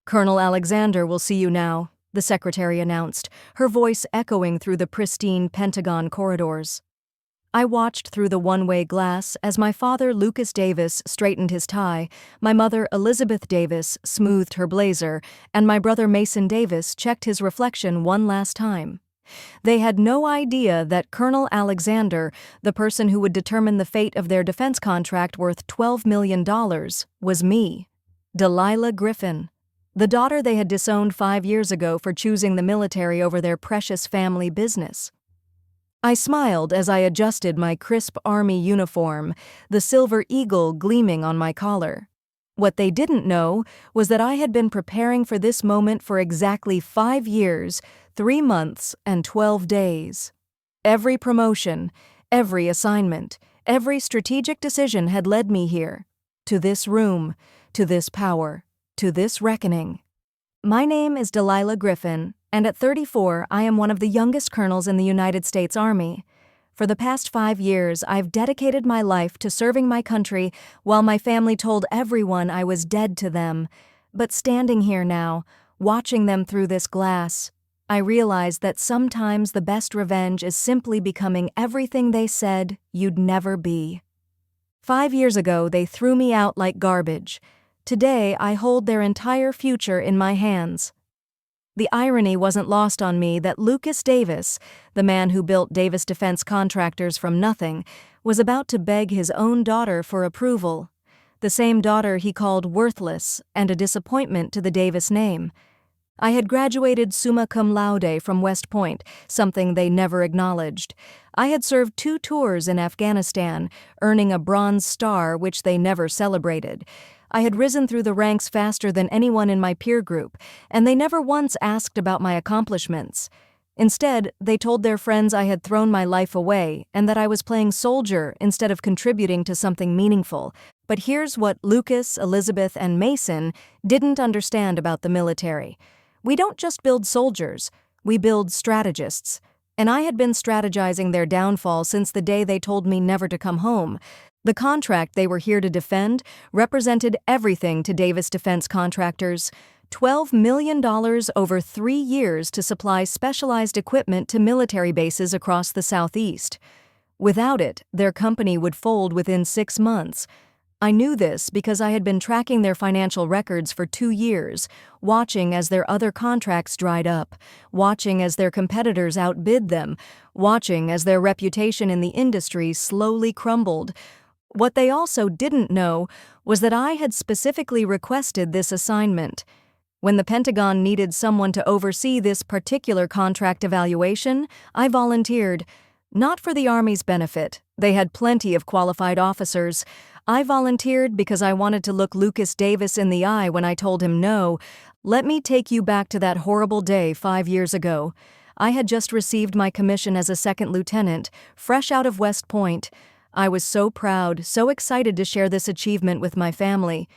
"Colonel Alexander will see you now," the secretary announced, her voice echoing through the pristine Pentagon corridors. I watched through the one-way glass as my father, Lucas Davis, straightened his tie, my mother, Elizabeth Davis, smoothed her blazer, and my brother Mason Davis checked his reflection one last time. They had no idea that Colonel Alexander, the person who would determine the fate of their defense contract worth $12 million, was me, Delilah Griffin, the daughter they had disowned 5 years ago for choosing the military over their precious family business. I smiled as I adjusted my crisp army uniform, the silver eagle gleaming on my collar. What they didn't know was that I had been preparing for this moment for exactly 5 years, 3 months, and 12 days. Every promotion, every assignment, every strategic decision had led me here, to this room, to this power, to this reckoning. My name is Delilah Griffin, and at 34, I am one of the youngest colonels in the United States Army. For the past 5 years, I've dedicated my life to serving my country while my family told everyone I was dead to them. But standing here now, watching them through this glass, I realize that sometimes the best revenge is simply becoming everything they said you'd never be. 5 years ago, they threw me out like garbage. Today, I hold their entire future in my hands. The irony wasn't lost on me that Lucas Davis, the man who built Davis Defense Contractors from nothing, was about to beg his own daughter for approval, the same daughter he called worthless and a disappointment to the Davis name. I had graduated summa cum laude from West Point, something they never acknowledged. I had served 2 tours in Afghanistan, earning a Bronze Star which they never celebrated. I had risen through the ranks faster than anyone in my peer group, and they never once asked about my accomplishments. Instead, they told their friends I had thrown my life away and that I was playing soldier instead of contributing to something meaningful. But here's what Lucas, Elizabeth, and Mason didn't understand about the military. We don't just build soldiers, we build strategists. And I had been strategizing their downfall since the day they told me never to come home. The contract they were here to defend represented everything to Davis Defense Contractors: $12 million over 3 years to supply specialized equipment to military bases across the Southeast. Without it, their company would fold within 6 months. I knew this because I had been tracking their financial records for 2 years, watching as their other contracts dried up, watching as their competitors outbid them, watching as their reputation in the industry slowly crumbled. What they also didn't know was that I had specifically requested this assignment. When the Pentagon needed someone to oversee this particular contract evaluation, I volunteered. Not for the Army's benefit. They had plenty of qualified officers. I volunteered because I wanted to look Lucas Davis in the eye when I told him no. Let me take you back to that horrible day 5 years ago. I had just received my commission as a second lieutenant, fresh out of West Point. I was so proud, so excited to share this achievement with my family.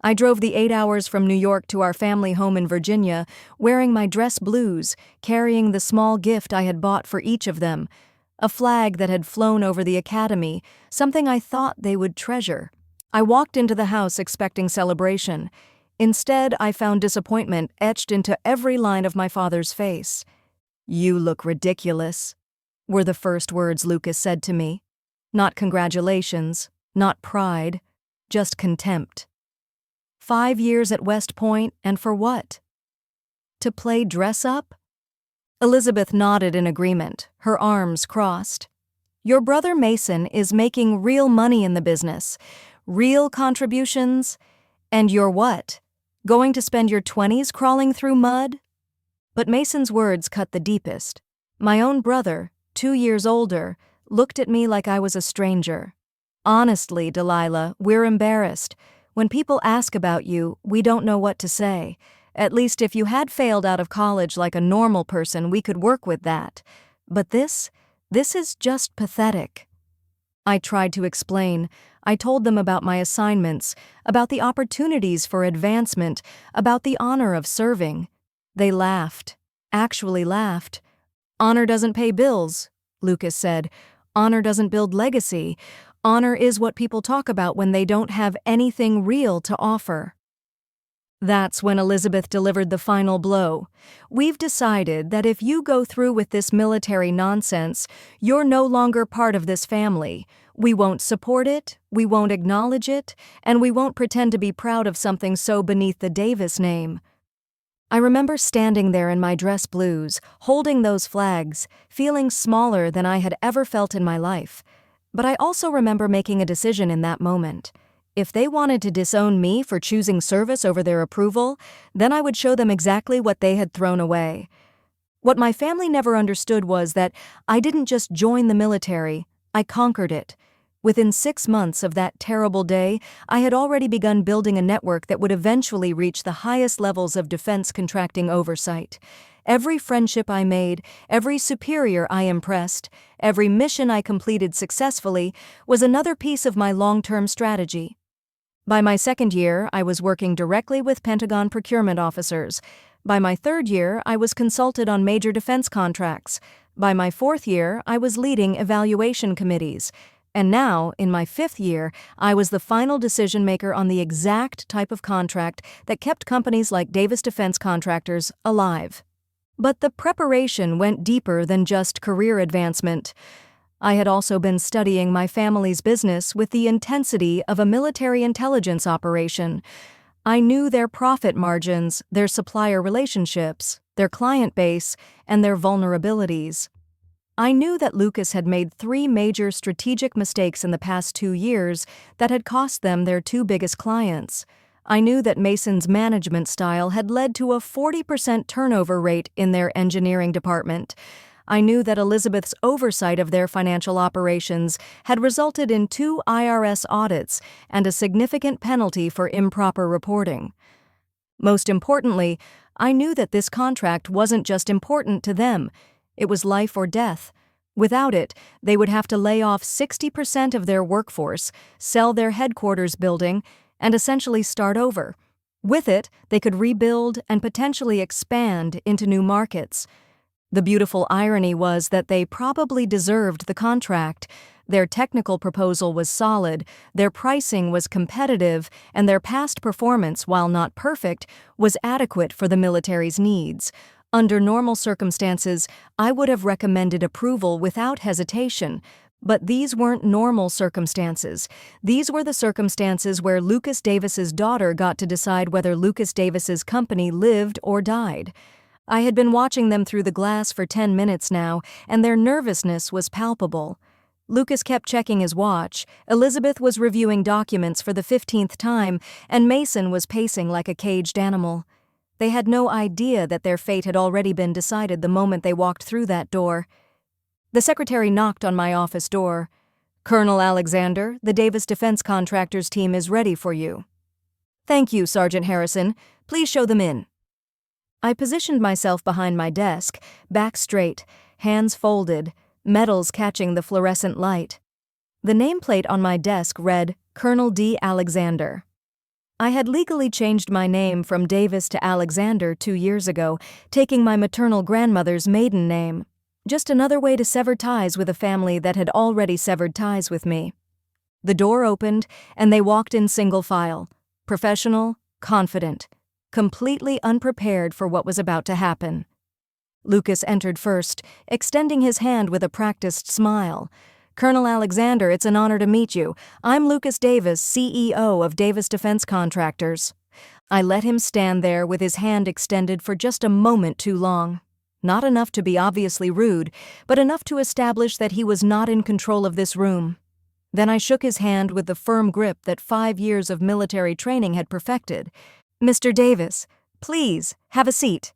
I drove the 8 hours from New York to our family home in Virginia, wearing my dress blues, carrying the small gift I had bought for each of them, a flag that had flown over the academy, something I thought they would treasure. I walked into the house expecting celebration. Instead, I found disappointment etched into every line of my father's face. "You look ridiculous," were the first words Lucas said to me. Not congratulations, not pride, just contempt. 5 years at West Point, and for what? To play dress-up? Elizabeth nodded in agreement, her arms crossed. "Your brother Mason is making real money in the business, real contributions, and you're what? Going to spend your 20s crawling through mud?" But Mason's words cut the deepest. My own brother, 2 years older, looked at me like I was a stranger. "Honestly, Delilah, we're embarrassed. When people ask about you, we don't know what to say. At least if you had failed out of college like a normal person, we could work with that. But this is just pathetic." I tried to explain. I told them about my assignments, about the opportunities for advancement, about the honor of serving. They laughed, actually laughed. "Honor doesn't pay bills," Lucas said. "Honor doesn't build legacy. Honor is what people talk about when they don't have anything real to offer." That's when Elizabeth delivered the final blow. "We've decided that if you go through with this military nonsense, you're no longer part of this family. We won't support it, we won't acknowledge it, and we won't pretend to be proud of something so beneath the Davis name." I remember standing there in my dress blues, holding those flags, feeling smaller than I had ever felt in my life. But I also remember making a decision in that moment. If they wanted to disown me for choosing service over their approval, then I would show them exactly what they had thrown away. What my family never understood was that I didn't just join the military, I conquered it. Within 6 months of that terrible day, I had already begun building a network that would eventually reach the highest levels of defense contracting oversight. Every friendship I made, every superior I impressed, every mission I completed successfully was another piece of my long-term strategy. By my second year, I was working directly with Pentagon procurement officers. By my third year, I was consulted on major defense contracts. By my fourth year, I was leading evaluation committees. And now, in my fifth year, I was the final decision-maker on the exact type of contract that kept companies like Davis Defense Contractors alive. But the preparation went deeper than just career advancement. I had also been studying my family's business with the intensity of a military intelligence operation. I knew their profit margins, their supplier relationships, their client base, and their vulnerabilities. I knew that Lucas had made 3 major strategic mistakes in the past 2 years that had cost them their 2 biggest clients. I knew that Mason's management style had led to a 40% turnover rate in their engineering department. I knew that Elizabeth's oversight of their financial operations had resulted in 2 IRS audits and a significant penalty for improper reporting. Most importantly, I knew that this contract wasn't just important to them, it was life or death. Without it, they would have to lay off 60% of their workforce, sell their headquarters building, and essentially start over. With it, they could rebuild and potentially expand into new markets. The beautiful irony was that they probably deserved the contract. Their technical proposal was solid, their pricing was competitive, and their past performance, while not perfect, was adequate for the military's needs. Under normal circumstances, I would have recommended approval without hesitation. But these weren't normal circumstances. These were the circumstances where Lucas Davis's daughter got to decide whether Lucas Davis's company lived or died. I had been watching them through the glass for 10 minutes now, and their nervousness was palpable. Lucas kept checking his watch, Elizabeth was reviewing documents for the 15th time, and Mason was pacing like a caged animal. They had no idea that their fate had already been decided the moment they walked through that door. The secretary knocked on my office door. "Colonel Alexander, the Davis Defense Contractors team is ready for you." "Thank you, Sergeant Harrison. Please show them in." I positioned myself behind my desk, back straight, hands folded, medals catching the fluorescent light. The nameplate on my desk read, Colonel D. Alexander. I had legally changed my name from Davis to Alexander 2 years ago, taking my maternal grandmother's maiden name. Just another way to sever ties with a family that had already severed ties with me. The door opened, and they walked in single file, professional, confident, completely unprepared for what was about to happen. Lucas entered first, extending his hand with a practiced smile. "Colonel Alexander, it's an honor to meet you. I'm Lucas Davis, CEO of Davis Defense Contractors." I let him stand there with his hand extended for just a moment too long. Not enough to be obviously rude, but enough to establish that he was not in control of this room. Then I shook his hand with the firm grip that 5 years of military training had perfected. "Mr. Davis, please, have a seat."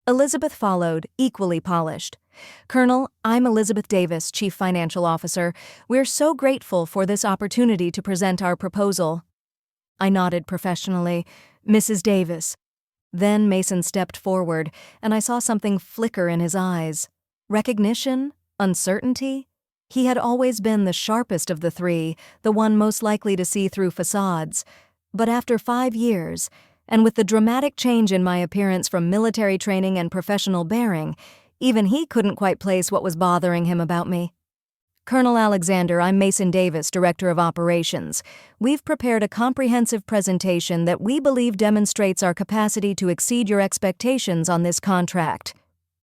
Elizabeth followed, equally polished. "Colonel, I'm Elizabeth Davis, Chief Financial Officer. We're so grateful for this opportunity to present our proposal." I nodded professionally. "Mrs. Davis." Then Mason stepped forward, and I saw something flicker in his eyes. Recognition? Uncertainty? He had always been the sharpest of the 3, the one most likely to see through facades. But after 5 years, and with the dramatic change in my appearance from military training and professional bearing, even he couldn't quite place what was bothering him about me. Colonel Alexander, I'm Mason Davis, Director of Operations. We've prepared a comprehensive presentation that we believe demonstrates our capacity to exceed your expectations on this contract.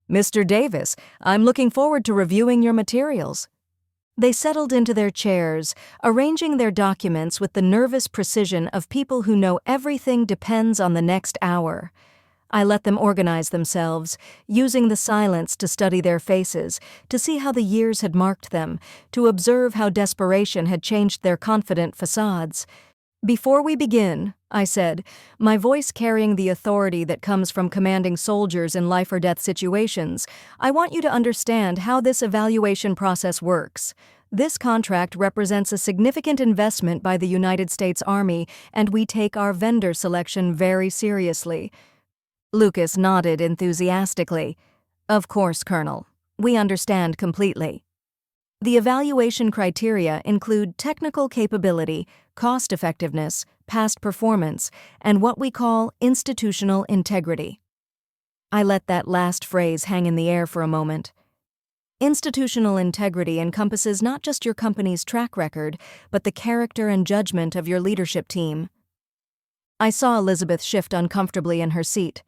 Mr. Davis, I'm looking forward to reviewing your materials. They settled into their chairs, arranging their documents with the nervous precision of people who know everything depends on the next hour. I let them organize themselves, using the silence to study their faces, to see how the years had marked them, to observe how desperation had changed their confident facades. Before we begin, I said, my voice carrying the authority that comes from commanding soldiers in life-or-death situations, I want you to understand how this evaluation process works. This contract represents a significant investment by the United States Army, and we take our vendor selection very seriously. Lucas nodded enthusiastically. Of course, Colonel. We understand completely. The evaluation criteria include technical capability, cost-effectiveness, past performance, and what we call institutional integrity. I let that last phrase hang in the air for a moment. Institutional integrity encompasses not just your company's track record, but the character and judgment of your leadership team. I saw Elizabeth shift uncomfortably in her seat.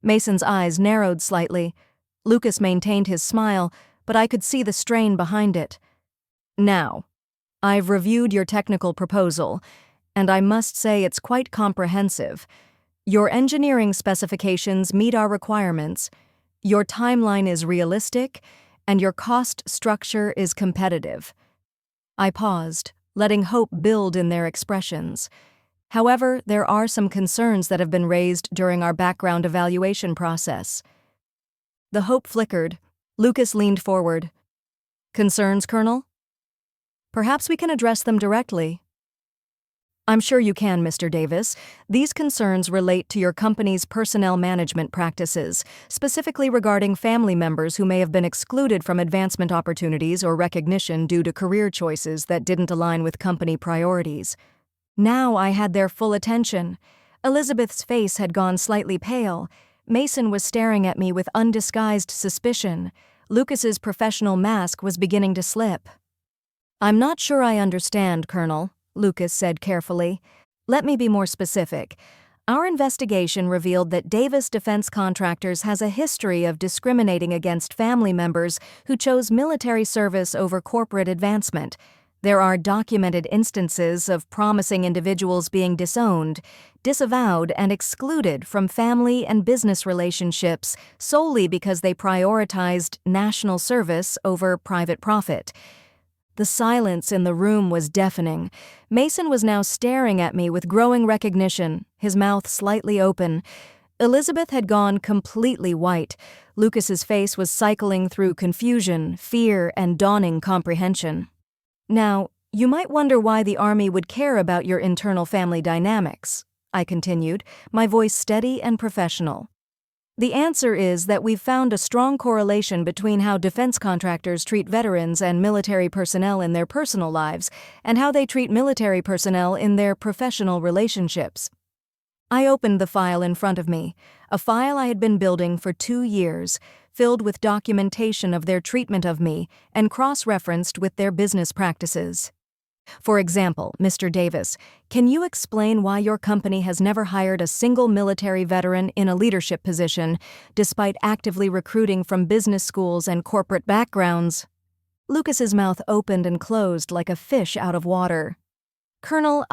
Mason's eyes narrowed slightly. Lucas maintained his smile, but I could see the strain behind it. Now, I've reviewed your technical proposal, and I must say it's quite comprehensive. Your engineering specifications meet our requirements, your timeline is realistic, and your cost structure is competitive. I paused, letting hope build in their expressions. However, there are some concerns that have been raised during our background evaluation process. The hope flickered. Lucas leaned forward. Concerns, Colonel? Perhaps we can address them directly. I'm sure you can, Mr. Davis. These concerns relate to your company's personnel management practices, specifically regarding family members who may have been excluded from advancement opportunities or recognition due to career choices that didn't align with company priorities. Now I had their full attention. Elizabeth's face had gone slightly pale. Mason was staring at me with undisguised suspicion. Lucas's professional mask was beginning to slip. I'm not sure I understand, Colonel, Lucas said carefully. Let me be more specific. Our investigation revealed that Davis Defense Contractors has a history of discriminating against family members who chose military service over corporate advancement. There are documented instances of promising individuals being disowned, disavowed, and excluded from family and business relationships solely because they prioritized national service over private profit. The silence in the room was deafening. Mason was now staring at me with growing recognition, his mouth slightly open. Elizabeth had gone completely white. Lucas's face was cycling through confusion, fear, and dawning comprehension. Now, you might wonder why the Army would care about your internal family dynamics, I continued, my voice steady and professional. The answer is that we've found a strong correlation between how defense contractors treat veterans and military personnel in their personal lives and how they treat military personnel in their professional relationships. I opened the file in front of me, a file I had been building for 2 years, filled with documentation of their treatment of me and cross-referenced with their business practices. For example, Mr. Davis, can you explain why your company has never hired a single military veteran in a leadership position, despite actively recruiting from business schools and corporate backgrounds? Lucas's mouth opened and closed like a fish out of water. Colonel,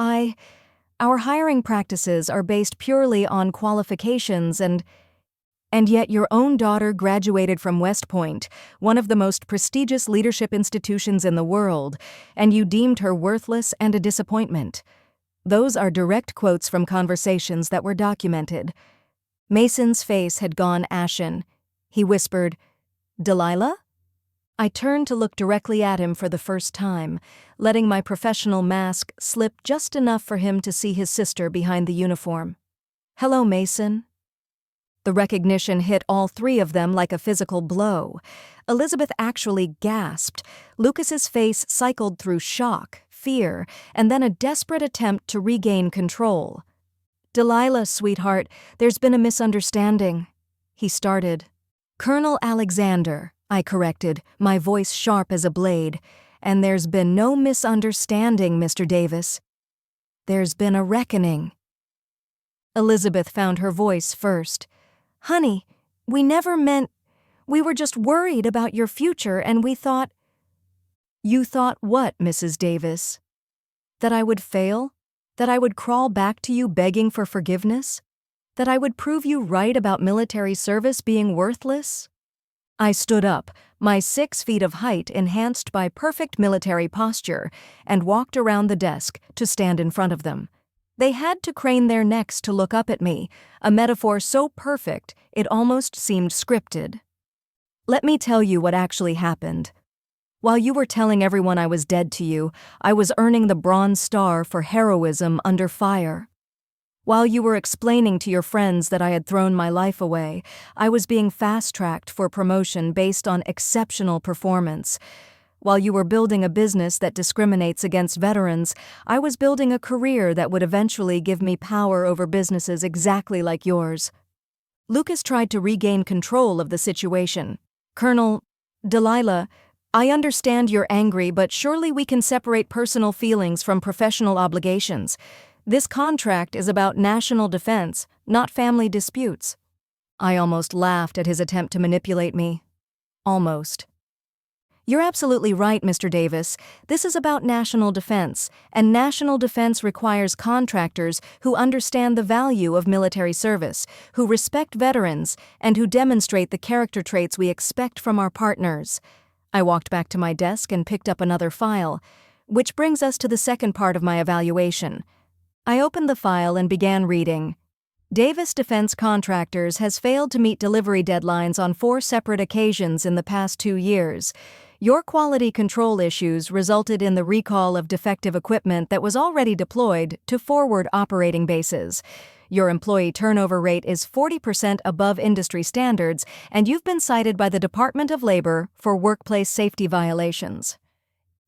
our hiring practices are based purely on qualifications and yet your own daughter graduated from West Point, one of the most prestigious leadership institutions in the world, and you deemed her worthless and a disappointment. Those are direct quotes from conversations that were documented. Mason's face had gone ashen. He whispered, Delilah? I turned to look directly at him for the first time, letting my professional mask slip just enough for him to see his sister behind the uniform. Hello, Mason. The recognition hit all 3 of them like a physical blow. Elizabeth actually gasped. Lucas's face cycled through shock, fear, and then a desperate attempt to regain control. Delilah, sweetheart, there's been a misunderstanding. He started. Colonel Alexander, I corrected, my voice sharp as a blade. And there's been no misunderstanding, Mr. Davis. There's been a reckoning. Elizabeth found her voice first. Honey, we never meant... We were just worried about your future and we thought... You thought what, Mrs. Davis? That I would fail? That I would crawl back to you begging for forgiveness? That I would prove you right about military service being worthless? I stood up, my 6 feet of height enhanced by perfect military posture, and walked around the desk to stand in front of them. They had to crane their necks to look up at me, a metaphor so perfect it almost seemed scripted. Let me tell you what actually happened. While you were telling everyone I was dead to you, I was earning the Bronze Star for heroism under fire. While you were explaining to your friends that I had thrown my life away, I was being fast-tracked for promotion based on exceptional performance. While you were building a business that discriminates against veterans, I was building a career that would eventually give me power over businesses exactly like yours. Lucas tried to regain control of the situation. Colonel, Delilah, I understand you're angry, but surely we can separate personal feelings from professional obligations. This contract is about national defense, not family disputes. I almost laughed at his attempt to manipulate me. Almost. You're absolutely right, Mr. Davis. This is about national defense, and national defense requires contractors who understand the value of military service, who respect veterans, and who demonstrate the character traits we expect from our partners. I walked back to my desk and picked up another file, which brings us to the second part of my evaluation. I opened the file and began reading. Davis Defense Contractors has failed to meet delivery deadlines on 4 separate occasions in the past 2 years. Your quality control issues resulted in the recall of defective equipment that was already deployed to forward operating bases. Your employee turnover rate is 40% above industry standards, and you've been cited by the Department of Labor for workplace safety violations.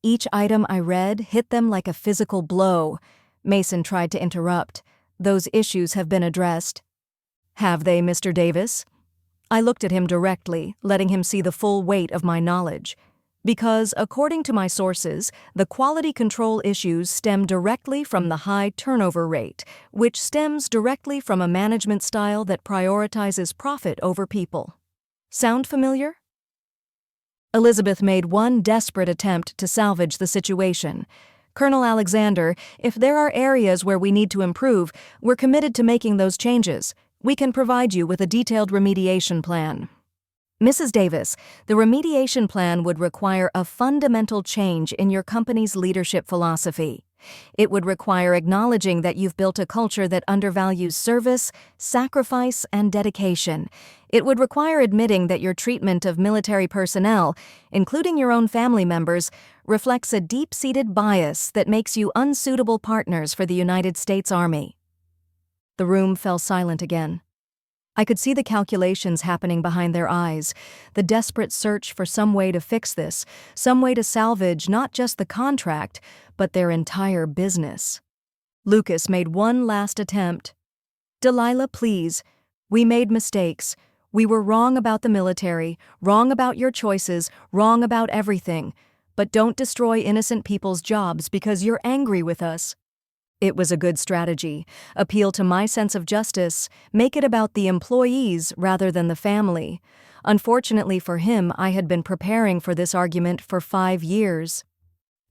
Each item I read hit them like a physical blow. Mason tried to interrupt. Those issues have been addressed. Have they, Mr. Davis? I looked at him directly, letting him see the full weight of my knowledge. Because, according to my sources, the quality control issues stem directly from the high turnover rate, which stems directly from a management style that prioritizes profit over people. Sound familiar? Elizabeth made one desperate attempt to salvage the situation. Colonel Alexander, if there are areas where we need to improve, we're committed to making those changes. We can provide you with a detailed remediation plan. Mrs. Davis, the remediation plan would require a fundamental change in your company's leadership philosophy. It would require acknowledging that you've built a culture that undervalues service, sacrifice, and dedication. It would require admitting that your treatment of military personnel, including your own family members, reflects a deep-seated bias that makes you unsuitable partners for the United States Army. The room fell silent again. I could see the calculations happening behind their eyes, the desperate search for some way to fix this, some way to salvage not just the contract, but their entire business. Lucas made one last attempt. Delilah, please. We made mistakes. We were wrong about the military, wrong about your choices, wrong about everything. But don't destroy innocent people's jobs because you're angry with us. It was a good strategy. Appeal to my sense of justice, make it about the employees rather than the family. Unfortunately for him, I had been preparing for this argument for 5 years.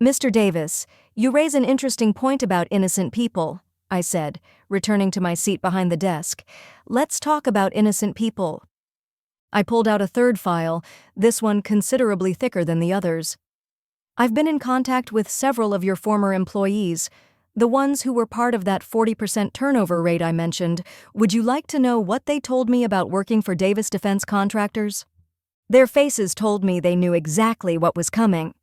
Mr. Davis, you raise an interesting point about innocent people, I said, returning to my seat behind the desk. Let's talk about innocent people. I pulled out a third file, this one considerably thicker than the others. I've been in contact with several of your former employees, the ones who were part of that 40% turnover rate I mentioned. Would you like to know what they told me about working for Davis Defense Contractors? Their faces told me they knew exactly what was coming.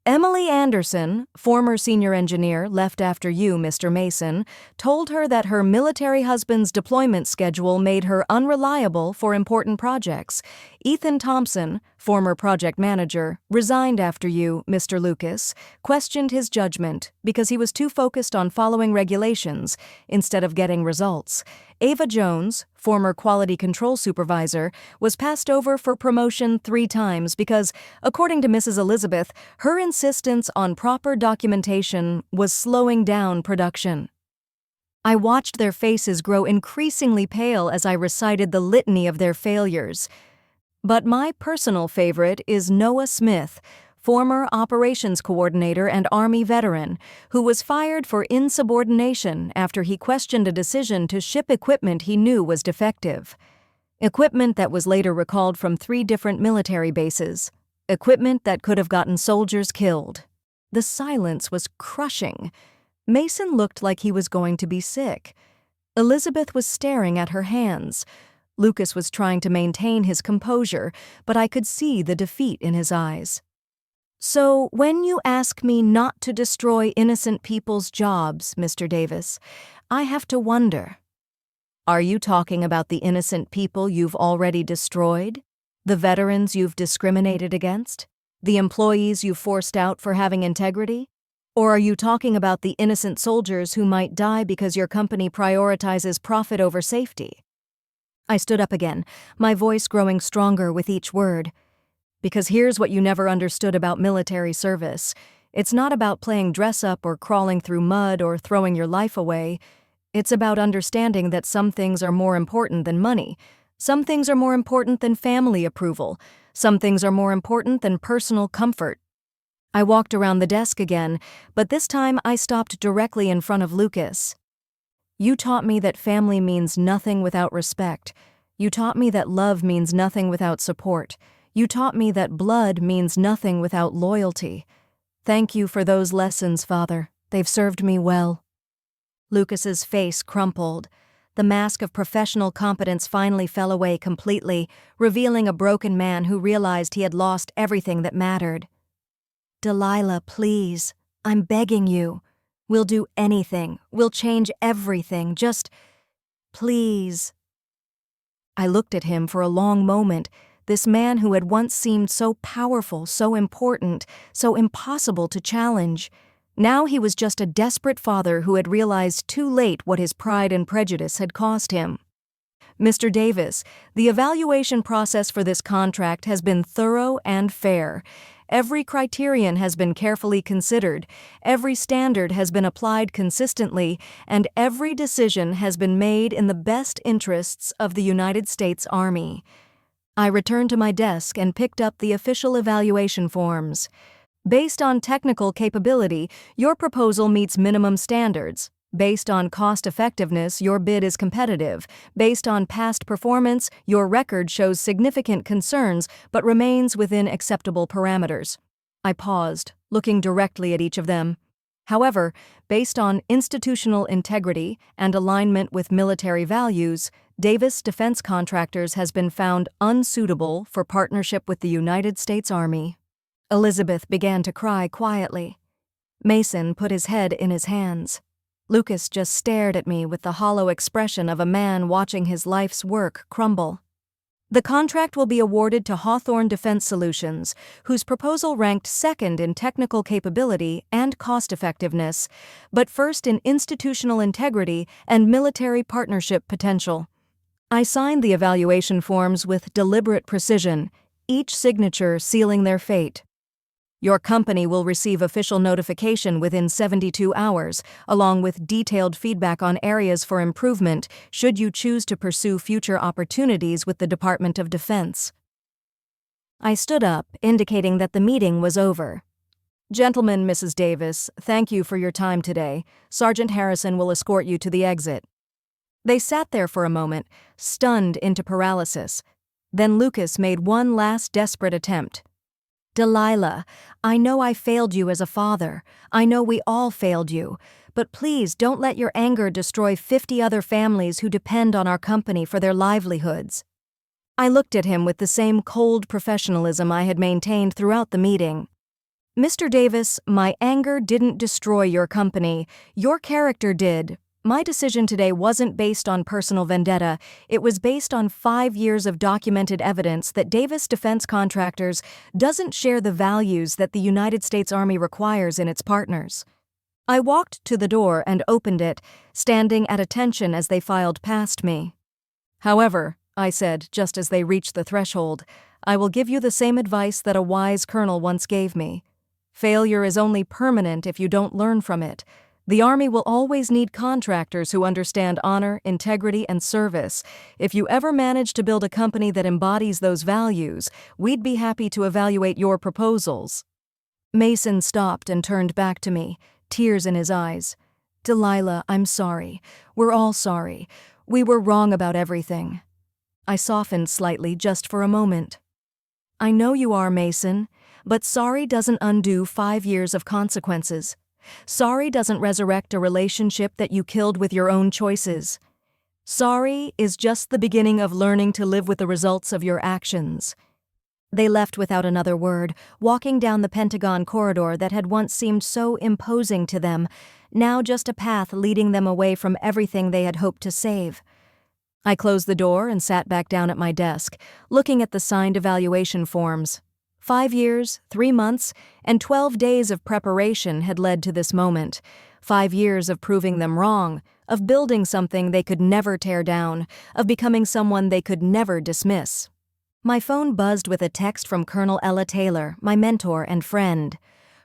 Emily Anderson, former senior engineer left after you, Mr. Mason, told her that her military husband's deployment schedule made her unreliable for important projects. Ethan Thompson, former project manager, resigned after you, Mr. Lucas, questioned his judgment because he was too focused on following regulations instead of getting results. Ava Jones, former quality control supervisor, was passed over for promotion 3 times because, according to Mrs. Elizabeth, her insistence on proper documentation was slowing down production. I watched their faces grow increasingly pale as I recited the litany of their failures. But my personal favorite is Noah Smith, former operations coordinator and Army veteran, who was fired for insubordination after he questioned a decision to ship equipment he knew was defective. Equipment that was later recalled from 3 different military bases. Equipment that could have gotten soldiers killed. The silence was crushing. Mason looked like he was going to be sick. Elizabeth was staring at her hands. Lucas was trying to maintain his composure, but I could see the defeat in his eyes. So, when you ask me not to destroy innocent people's jobs, Mr. Davis, I have to wonder. Are you talking about the innocent people you've already destroyed? The veterans you've discriminated against? The employees you've forced out for having integrity? Or are you talking about the innocent soldiers who might die because your company prioritizes profit over safety? I stood up again, my voice growing stronger with each word. Because here's what you never understood about military service. It's not about playing dress-up or crawling through mud or throwing your life away. It's about understanding that some things are more important than money. Some things are more important than family approval. Some things are more important than personal comfort. I walked around the desk again, but this time I stopped directly in front of Lucas. You taught me that family means nothing without respect. You taught me that love means nothing without support. You taught me that blood means nothing without loyalty. Thank you for those lessons, Father. They've served me well. Lucas's face crumpled. The mask of professional competence finally fell away completely, revealing a broken man who realized he had lost everything that mattered. Delilah, please. I'm begging you. We'll do anything. We'll change everything. Just, please. I looked at him for a long moment. This man who had once seemed so powerful, so important, so impossible to challenge. Now he was just a desperate father who had realized too late what his pride and prejudice had cost him. Mr. Davis, the evaluation process for this contract has been thorough and fair. Every criterion has been carefully considered, every standard has been applied consistently, and every decision has been made in the best interests of the United States Army. I returned to my desk and picked up the official evaluation forms. Based on technical capability, your proposal meets minimum standards. Based on cost-effectiveness, your bid is competitive. Based on past performance, your record shows significant concerns but remains within acceptable parameters. I paused, looking directly at each of them. However, based on institutional integrity and alignment with military values, Davis Defense Contractors has been found unsuitable for partnership with the United States Army. Elizabeth began to cry quietly. Mason put his head in his hands. Lucas just stared at me with the hollow expression of a man watching his life's work crumble. The contract will be awarded to Hawthorne Defense Solutions, whose proposal ranked second in technical capability and cost-effectiveness, but first in institutional integrity and military partnership potential. I signed the evaluation forms with deliberate precision, each signature sealing their fate. Your company will receive official notification within 72 hours, along with detailed feedback on areas for improvement should you choose to pursue future opportunities with the Department of Defense. I stood up, indicating that the meeting was over. Gentlemen, Mrs. Davis, thank you for your time today. Sergeant Harrison will escort you to the exit. They sat there for a moment, stunned into paralysis. Then Lucas made one last desperate attempt. Delilah, I know I failed you as a father. I know we all failed you. But please don't let your anger destroy 50 other families who depend on our company for their livelihoods. I looked at him with the same cold professionalism I had maintained throughout the meeting. Mr. Davis, my anger didn't destroy your company. Your character did. My decision today wasn't based on personal vendetta. It was based on 5 years of documented evidence that Davis Defense Contractors doesn't share the values that the United States Army requires in its partners. I walked to the door and opened it, standing at attention as they filed past me. "However," I said just as they reached the threshold, "I will give you the same advice that a wise colonel once gave me. Failure is only permanent if you don't learn from it. The Army will always need contractors who understand honor, integrity, and service. If you ever manage to build a company that embodies those values, we'd be happy to evaluate your proposals." Mason stopped and turned back to me, tears in his eyes. "Delilah, I'm sorry. We're all sorry. We were wrong about everything." I softened slightly just for a moment. "I know you are, Mason, but sorry doesn't undo 5 years of consequences. Sorry doesn't resurrect a relationship that you killed with your own choices. Sorry is just the beginning of learning to live with the results of your actions." They left without another word, walking down the Pentagon corridor that had once seemed so imposing to them, now just a path leading them away from everything they had hoped to save. I closed the door and sat back down at my desk, looking at the signed evaluation forms. 5 years, 3 months, and 12 days of preparation had led to this moment. 5 years of proving them wrong, of building something they could never tear down, of becoming someone they could never dismiss. My phone buzzed with a text from Colonel Ella Taylor, my mentor and friend.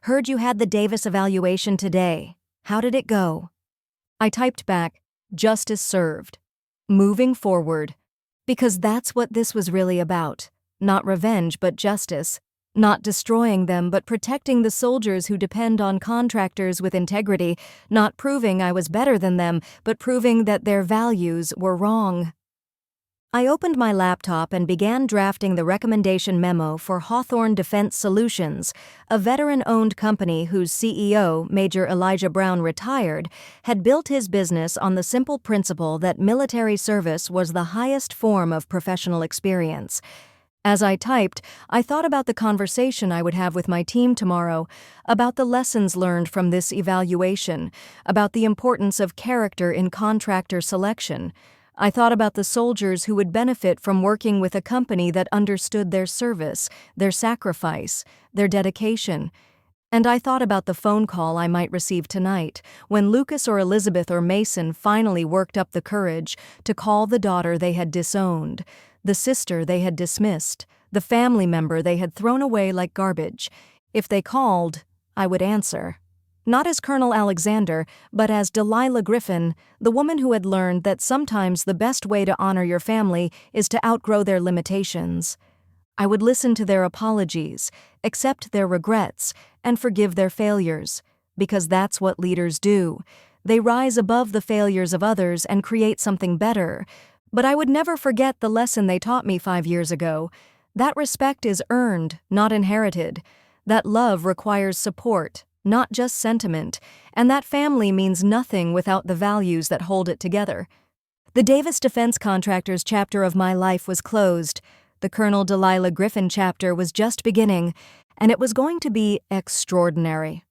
"Heard you had the Davis evaluation today. How did it go?" I typed back, "Justice served. Moving forward." Because that's what this was really about. Not revenge, but justice. Not destroying them, but protecting the soldiers who depend on contractors with integrity. Not proving I was better than them, but proving that their values were wrong. I opened my laptop and began drafting the recommendation memo for Hawthorne Defense Solutions, a veteran-owned company whose CEO, Major Elijah Brown, retired, had built his business on the simple principle that military service was the highest form of professional experience. As I typed, I thought about the conversation I would have with my team tomorrow, about the lessons learned from this evaluation, about the importance of character in contractor selection. I thought about the soldiers who would benefit from working with a company that understood their service, their sacrifice, their dedication. And I thought about the phone call I might receive tonight, when Lucas or Elizabeth or Mason finally worked up the courage to call the daughter they had disowned, the sister they had dismissed, the family member they had thrown away like garbage. If they called, I would answer. Not as Colonel Alexander, but as Delilah Griffin, the woman who had learned that sometimes the best way to honor your family is to outgrow their limitations. I would listen to their apologies, accept their regrets, and forgive their failures, because that's what leaders do. They rise above the failures of others and create something better. But I would never forget the lesson they taught me 5 years ago. That respect is earned, not inherited. That love requires support, not just sentiment, and that family means nothing without the values that hold it together. The Davis Defense Contractors chapter of my life was closed. The Colonel Delilah Griffin chapter was just beginning, and it was going to be extraordinary.